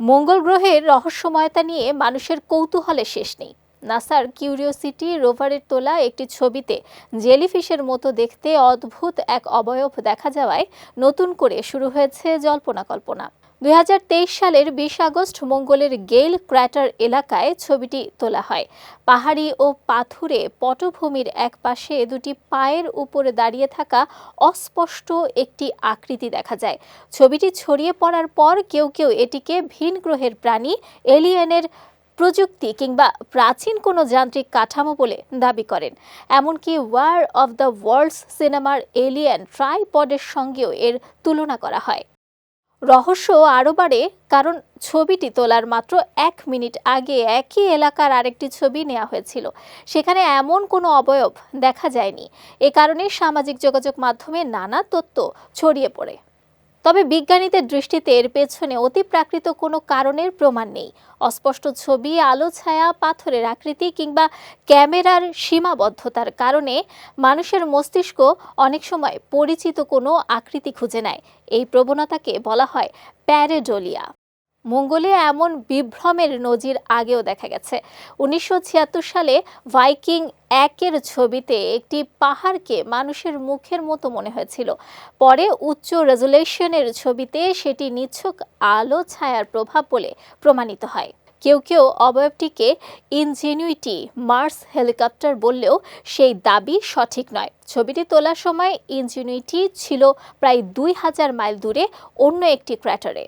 মঙ্গল গ্রহের রহস্যময়তা নিয়ে মানুষের কৌতূহলের শেষ নেই। নাসার কিউরিওসিটি রোভারের তোলা একটি ছবিতে জেলিফিশের মতো দেখতে অদ্ভুত এক অবয়ব দেখা যাওয়ায় নতুন করে শুরু হয়েছে জল্পনা কল্পনা। 2023 সালের 20 আগস্ট মঙ্গলের গেইল ক্র্যাটার এলাকায় ছবিটি তোলা হয়। পাহাড়ি ও পাথুরে পটভূমির এক পাশে দুটি পায়ের উপরে দাঁড়িয়ে থাকা অস্পষ্ট একটি আকৃতি দেখা যায়। ছবিটি ছড়িয়ে পড়ার পর কেউ কেউ এটিকে ভিন গ্রহের প্রাণী, এলিয়েনের প্রযুক্তি কিংবা প্রাচীন কোনো যান্ত্রিক কাঠামো বলে দাবি করেন। এমনকি ওয়ার অফ দ্য ওয়ার্ল্ডস সিনেমার এলিয়েন ট্রাইপডের সঙ্গেও এর তুলনা করা হয়। রহস্য আরও বাড়ে কারণ ছবিটি তোলার মাত্র 1 মিনিট আগে একই এলাকার আরেকটি ছবি নেওয়া হয়েছিল। সেখানে এমন কোনো অবয়ব দেখা যায়নি। এ কারণে সামাজিক যোগাযোগ মাধ্যমে নানা তথ্য ছড়িয়ে পড়ে। তবে বিজ্ঞানীদের দৃষ্টিতে এর পেছনে অতিপ্রাকৃত কোনো কারণের প্রমাণ নেই। অস্পষ্ট ছবি, আলো ছায়া, পাথরের আকৃতি কিংবা ক্যামেরার সীমাবদ্ধতার কারণে মানুষের মস্তিষ্ক অনেক সময় পরিচিত কোনো আকৃতি খুঁজে নেয়। এই প্রবণতাকে বলা হয় প্যারেডোলিয়া। মঙ্গলে এমন বিভ্রমের নজির আগেও দেখা গেছে। 1976 সালে ভাইকিং 1-এর ছবিতে একটি পাহাড়কে মানুষের মুখের মতো মনে হয়েছিল। পরে উচ্চ রেজুলেশনের ছবিতে সেটি নিছক আলো ছায়ার প্রভাব বলে প্রমাণিত হয়। কেউ কেউ অবয়বটিকে ইনজেনিউইটি মার্স হেলিকপ্টার বললেও সেই দাবি সঠিক নয়। ছবিটি তোলার সময় ইনজেনিউইটি ছিল প্রায় 2000 মাইল দূরে অন্য একটি ক্র্যাটারে।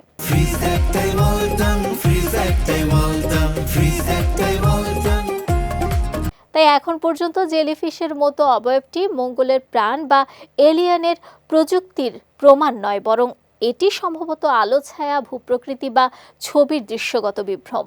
তাই এখন পর্যন্ত জেলিফিশের মতো অবয়বটি মঙ্গলের প্রাণ বা এলিয়েনের প্রযুক্তির প্রমাণ নয়, বরং এটি সম্ভবত আলো ছায়া, ভূপ্রকৃতি বা ছবির দৃশ্যগত বিভ্রম।